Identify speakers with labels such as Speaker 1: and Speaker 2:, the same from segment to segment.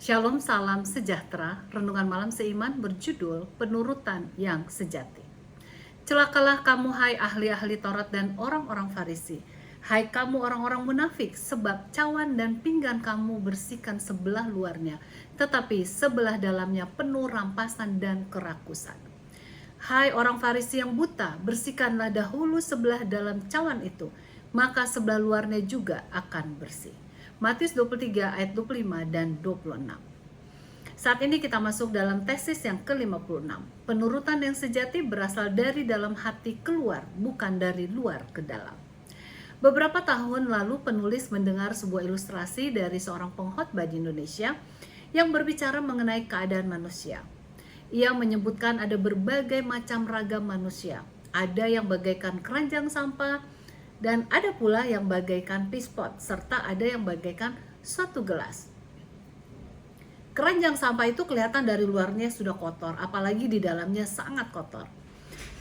Speaker 1: Shalom, salam sejahtera. Renungan malam seiman berjudul Penurutan yang Sejati. Celakalah kamu hai ahli-ahli Taurat dan orang-orang Farisi. Hai kamu orang-orang munafik, sebab cawan dan pinggan kamu bersihkan sebelah luarnya, tetapi sebelah dalamnya penuh rampasan dan kerakusan. Hai orang Farisi yang buta, bersihkanlah dahulu sebelah dalam cawan itu, maka sebelah luarnya juga akan bersih. Matius 23 ayat 25 dan 26. Saat ini kita masuk dalam tesis yang ke-56. Penurutan yang sejati berasal dari dalam hati keluar, bukan dari luar ke dalam. Beberapa tahun lalu penulis mendengar sebuah ilustrasi dari seorang pengkhotbah di Indonesia yang berbicara mengenai keadaan manusia. Ia menyebutkan ada berbagai macam ragam manusia. Ada yang bagaikan keranjang sampah, dan ada pula yang bagaikan pispot, serta ada yang bagaikan suatu gelas. Keranjang sampah itu kelihatan dari luarnya sudah kotor, apalagi di dalamnya sangat kotor.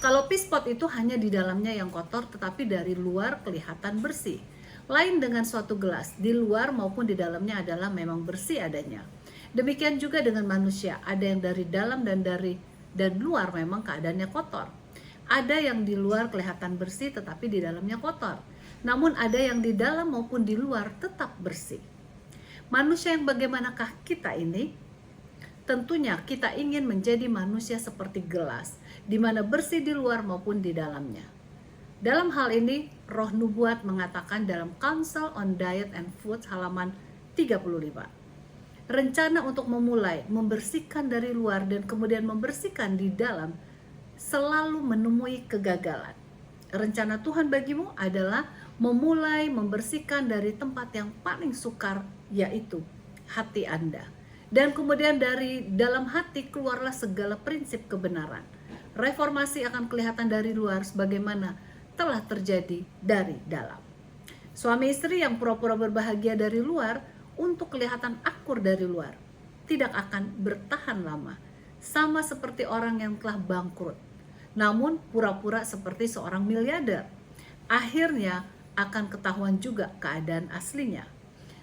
Speaker 1: Kalau pispot itu hanya di dalamnya yang kotor, tetapi dari luar kelihatan bersih. Lain dengan suatu gelas, di luar maupun di dalamnya adalah memang bersih adanya. Demikian juga dengan manusia, ada yang dari dalam dan luar memang keadaannya kotor. Ada yang di luar kelihatan bersih tetapi di dalamnya kotor. Namun ada yang di dalam maupun di luar tetap bersih. Manusia yang bagaimanakah kita ini? Tentunya kita ingin menjadi manusia seperti gelas, di mana bersih di luar maupun di dalamnya. Dalam hal ini, Roh Nubuat mengatakan dalam Council on Diet and Food halaman 35. Rencana untuk memulai membersihkan dari luar dan kemudian membersihkan di dalam selalu menemui kegagalan. Rencana Tuhan bagimu adalah memulai membersihkan dari tempat yang paling sukar, yaitu hati Anda. Dan kemudian dari dalam hati keluarlah segala prinsip kebenaran. Reformasi akan kelihatan dari luar sebagaimana telah terjadi dari dalam. Suami istri yang pura-pura berbahagia dari luar untuk kelihatan akur dari luar tidak akan bertahan lama. Sama seperti orang yang telah bangkrut, namun pura-pura seperti seorang miliarder. Akhirnya akan ketahuan juga keadaan aslinya.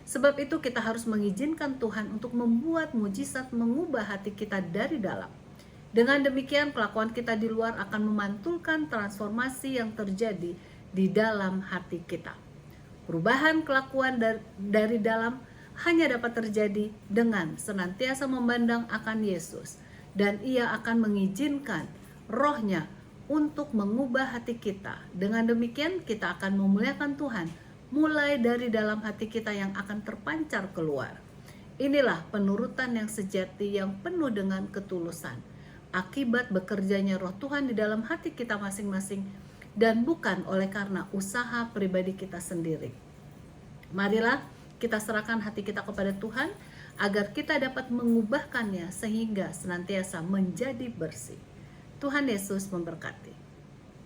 Speaker 1: Sebab itu kita harus mengizinkan Tuhan untuk membuat mujizat mengubah hati kita dari dalam. Dengan demikian kelakuan kita di luar akan memantulkan transformasi yang terjadi di dalam hati kita. Perubahan kelakuan dari dalam hanya dapat terjadi dengan senantiasa memandang akan Yesus, dan Ia akan mengizinkan Roh-Nya untuk mengubah hati kita. Dengan demikian kita akan memuliakan Tuhan mulai dari dalam hati kita yang akan terpancar keluar. Inilah penurutan yang sejati yang penuh dengan ketulusan, akibat bekerjanya Roh Tuhan di dalam hati kita masing-masing, dan bukan oleh karena usaha pribadi kita sendiri. Marilah kita serahkan hati kita kepada Tuhan agar kita dapat mengubahkannya sehingga senantiasa menjadi bersih. Tuhan Yesus memberkati.